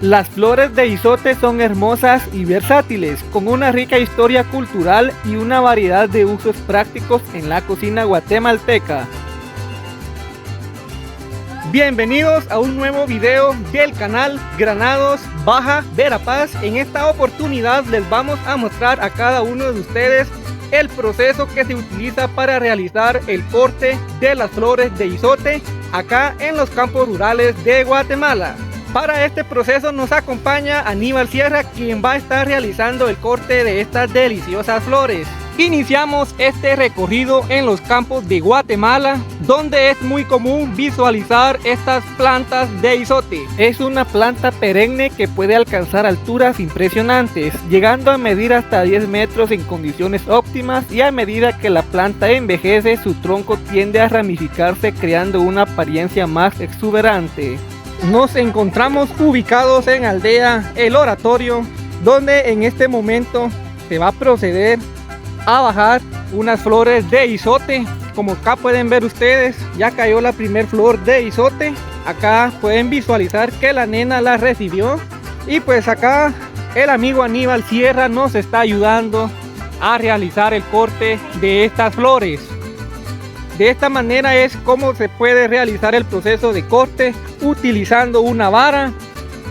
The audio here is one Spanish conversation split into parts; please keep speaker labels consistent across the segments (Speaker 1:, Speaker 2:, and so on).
Speaker 1: Las flores de izote son hermosas y versátiles, con una rica historia cultural y una variedad de usos prácticos en la cocina guatemalteca. Bienvenidos a un nuevo video del canal Granados Baja Verapaz. En esta oportunidad les vamos a mostrar a cada uno de ustedes el proceso que se utiliza para realizar el corte de las flores de izote acá en los campos rurales de Guatemala. Para este proceso nos acompaña Aníbal Sierra, quien va a estar realizando el corte de estas deliciosas flores. Iniciamos este recorrido en los campos de Guatemala, donde es muy común visualizar estas plantas de izote. Es una planta perenne que puede alcanzar alturas impresionantes, llegando a medir hasta 10 metros en condiciones óptimas, y a medida que la planta envejece, su tronco tiende a ramificarse, creando una apariencia más exuberante. Nos encontramos ubicados en Aldea El Oratorio, donde en este momento se va a proceder a bajar unas flores de izote. Como acá pueden ver ustedes, ya cayó la primer flor de izote. Acá pueden visualizar que la nena la recibió, y pues acá el amigo Aníbal Sierra nos está ayudando a realizar el corte de estas flores. De esta manera es como se puede realizar el proceso de corte, utilizando una vara,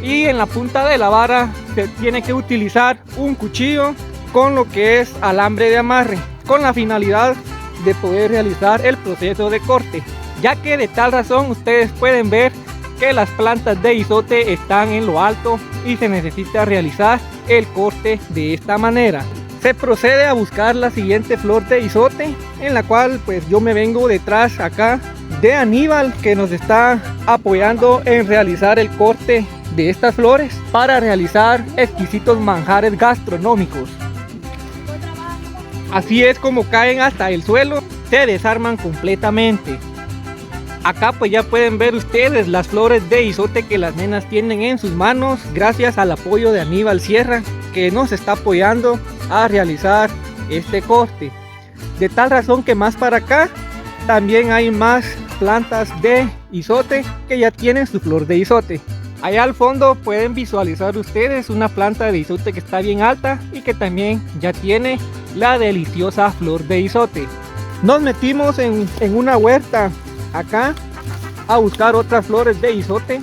Speaker 1: y en la punta de la vara se tiene que utilizar un cuchillo con lo que es alambre de amarre, con la finalidad de poder realizar el proceso de corte, ya que de tal razón ustedes pueden ver que las plantas de izote están en lo alto y se necesita realizar el corte de esta manera. Se procede a buscar la siguiente flor de izote, en la cual pues yo me vengo detrás acá de Aníbal, que nos está apoyando en realizar el corte de estas flores para realizar exquisitos manjares gastronómicos. Así es como caen hasta el suelo, se desarman completamente. Acá pues ya pueden ver ustedes las flores de izote que las nenas tienen en sus manos, gracias al apoyo de Aníbal Sierra, que nos está apoyando a realizar este corte. De tal razón que más para acá también hay más plantas de izote que ya tienen su flor de izote. Allá al fondo pueden visualizar ustedes una planta de izote que está bien alta y que también ya tiene la deliciosa flor de izote. Nos metimos en una huerta acá a buscar otras flores de izote,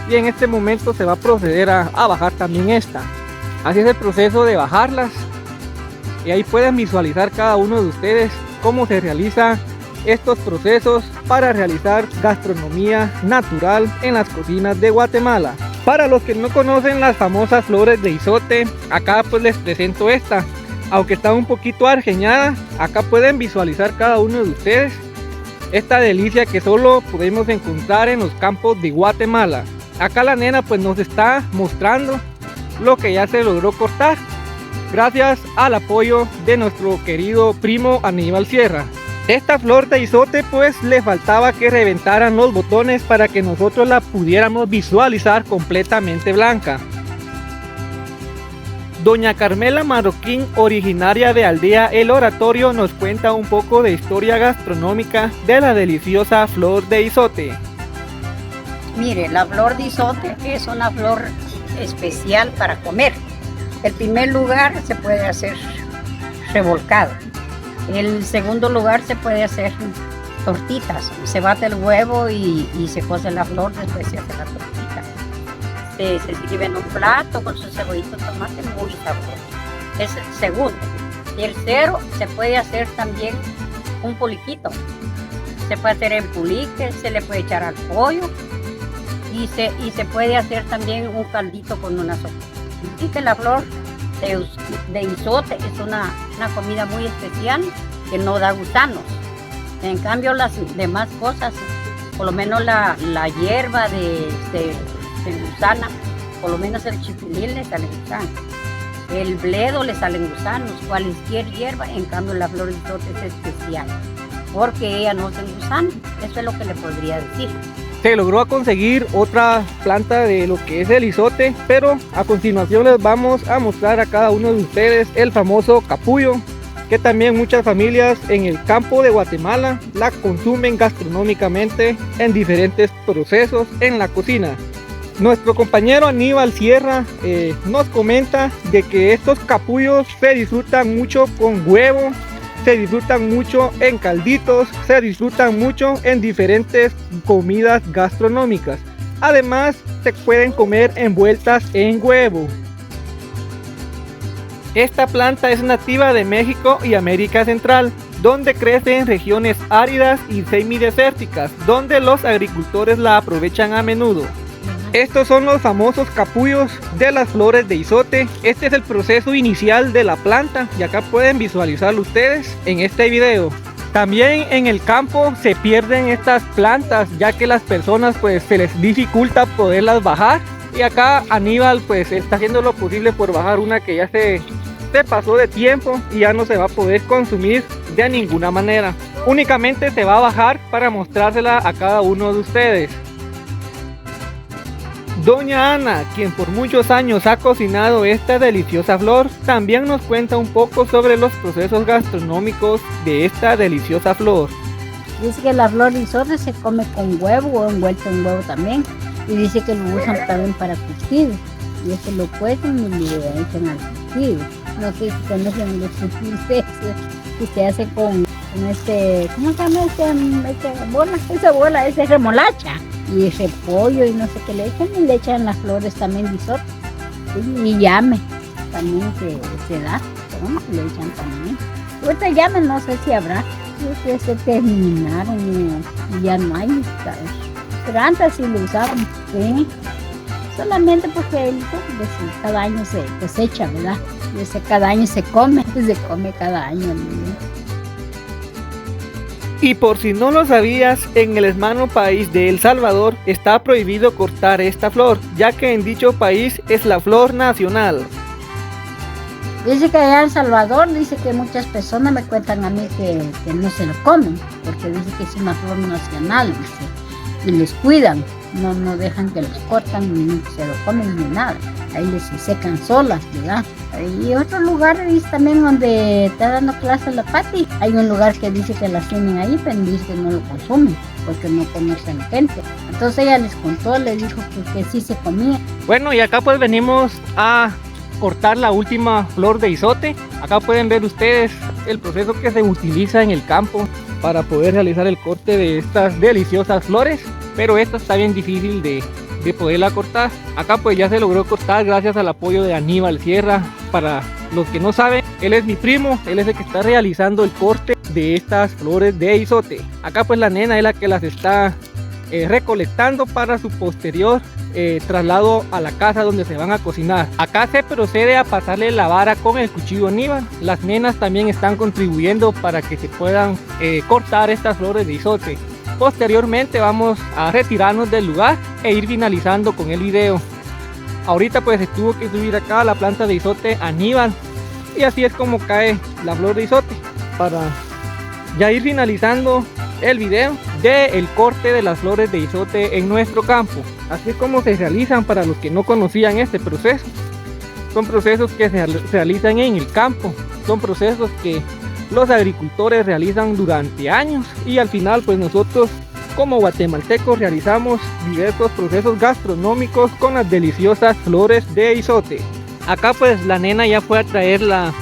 Speaker 1: y en este momento se va a proceder a bajar también esta. Así es el proceso de bajarlas, y ahí pueden visualizar cada uno de ustedes cómo se realiza estos procesos para realizar gastronomía natural en las cocinas de Guatemala. Para los que no conocen las famosas flores de izote, acá pues les presento esta. Aunque está un poquito argeñada, acá pueden visualizar cada uno de ustedes esta delicia que solo podemos encontrar en los campos de Guatemala. Acá la nena pues nos está mostrando lo que ya se logró cortar, gracias al apoyo de nuestro querido primo Aníbal Sierra. Esta flor de izote pues le faltaba que reventaran los botones para que nosotros la pudiéramos visualizar completamente blanca. Doña Carmela Marroquín, originaria de Aldea El Oratorio, nos cuenta un poco de historia gastronómica de la deliciosa flor de izote.
Speaker 2: Mire, la flor de izote es una flor especial para comer. En primer lugar se puede hacer revolcado. En segundo lugar se puede hacer tortitas. Se bate el huevo y se cose la flor, después se hace la tortita. Se sirve en un plato con su cebollito de tomate, muy sabroso. Es el segundo. Tercero, se puede hacer también un puliquito. Se puede hacer en pulique, se le puede echar al pollo, y se puede hacer también un caldito con una sopa. Y que la flor de izote es una comida muy especial que no da gusanos. En cambio las demás cosas, por lo menos la hierba de gusana, por lo menos el chipilín le salen gusanos, el bledo le salen gusanos, cualquier hierba. En cambio la flor de izote es especial porque ella no se gusana. Eso es lo que le podría decir.
Speaker 1: Se logró conseguir otra planta de lo que es el izote, pero a continuación les vamos a mostrar a cada uno de ustedes el famoso capullo, que también muchas familias en el campo de Guatemala la consumen gastronómicamente en diferentes procesos en la cocina. Nuestro compañero Aníbal Sierra nos comenta de que estos capullos se disfrutan mucho con huevo, se disfrutan mucho en calditos, se disfrutan mucho en diferentes comidas gastronómicas. Además, se pueden comer envueltas en huevo. Esta planta es nativa de México y América Central, donde crece en regiones áridas y semidesérticas, donde los agricultores la aprovechan a menudo. Estos son los famosos capullos de las flores de izote. Este es el proceso inicial de la planta y acá pueden visualizarlo ustedes en este video. También en el campo se pierden estas plantas, ya que las personas pues se les dificulta poderlas bajar, y acá Aníbal pues está haciendo lo posible por bajar una que ya se pasó de tiempo y ya no se va a poder consumir de ninguna manera. Únicamente se va a bajar para mostrársela a cada uno de ustedes. Doña Ana, quien por muchos años ha cocinado esta deliciosa flor, también nos cuenta un poco sobre los procesos gastronómicos de esta deliciosa flor.
Speaker 3: Dice que la flor de izote se come con huevo o envuelto en huevo también, y dice que lo usan también para curtido, y eso lo cuecen y le echan al curtido. No sé si conocen los curtidos que se hace con este, ¿cómo se llama esa bola? Esa remolacha y repollo y no sé qué le echan, y le echan las flores también de izote, y llame también se da, pero no le echan también. Ahorita llame no sé si habrá, creo que se terminaron y ya no hay, ¿sabes? Pero antes sí lo usaban, ¿sí? Solamente porque cada año se cosecha, ¿verdad? Y cada año se come cada año, ¿no?
Speaker 1: Y por si no lo sabías, en el hermano país de El Salvador está prohibido cortar esta flor, ya que en dicho país es la flor nacional.
Speaker 3: Dice que allá en El Salvador, dice que muchas personas me cuentan a mí que no se lo comen, porque dice que es una flor nacional, dice, y les cuidan, no dejan que los cortan ni se lo comen ni nada. Ahí les secan solas, ¿verdad? Y otro lugar dice también donde está dando clases la Pati, hay un lugar que dice que las tienen ahí, pero dice que no lo consumen porque no conocen gente. Entonces ella les contó, les dijo que sí se comía.
Speaker 1: Bueno, y acá pues venimos a cortar la última flor de izote. Acá pueden ver ustedes el proceso que se utiliza en el campo para poder realizar el corte de estas deliciosas flores, pero esta está bien difícil de poderla cortar. Acá pues ya se logró cortar gracias al apoyo de Aníbal Sierra. Para los que no saben, él es mi primo, él es el que está realizando el corte de estas flores de izote. Acá pues la nena es la que las está recolectando para su posterior traslado a la casa donde se van a cocinar. Acá se procede a pasarle la vara con el cuchillo Aníbal. Las nenas también están contribuyendo para que se puedan cortar estas flores de izote. Posteriormente vamos a retirarnos del lugar e ir finalizando con el video. Ahorita pues se tuvo que subir acá a la planta de izote Aníbal, y así es como cae la flor de izote, para ya ir finalizando el video del corte de las flores de izote en nuestro campo. Así es como se realizan para los que no conocían este proceso. Son procesos que se realizan en el campo, son procesos que los agricultores realizan durante años, y al final pues nosotros como guatemaltecos realizamos diversos procesos gastronómicos con las deliciosas flores de izote. Acá pues la nena ya fue a traer la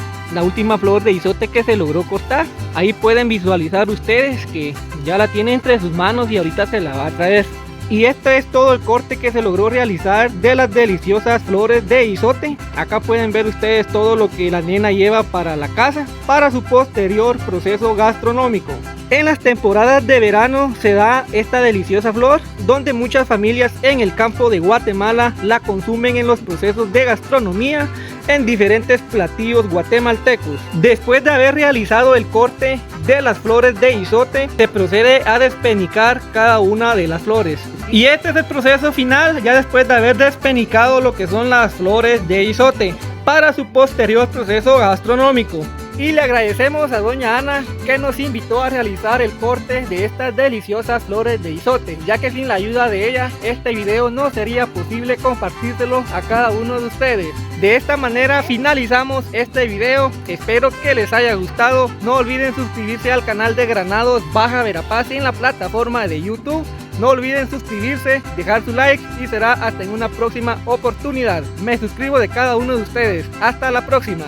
Speaker 1: última flor de izote que se logró cortar. Ahí pueden visualizar ustedes que ya la tiene entre sus manos y ahorita se la va a traer. Y este es todo el corte que se logró realizar de las deliciosas flores de izote. Acá pueden ver ustedes todo lo que la nena lleva para la casa, para su posterior proceso gastronómico. En las temporadas de verano se da esta deliciosa flor, donde muchas familias en el campo de Guatemala la consumen en los procesos de gastronomía en diferentes platillos guatemaltecos. Después de haber realizado el corte de las flores de izote, se procede a despenicar cada una de las flores. Y este es el proceso final, ya después de haber despenicado lo que son las flores de izote, para su posterior proceso gastronómico. Y le agradecemos a doña Ana que nos invitó a realizar el corte de estas deliciosas flores de izote, ya que sin la ayuda de ella este video no sería posible compartírselo a cada uno de ustedes. De esta manera finalizamos este video, espero que les haya gustado. No olviden suscribirse al canal de Granados Baja Verapaz en la plataforma de YouTube. No olviden suscribirse, dejar su like y será hasta en una próxima oportunidad. Me suscribo de cada uno de ustedes. Hasta la próxima.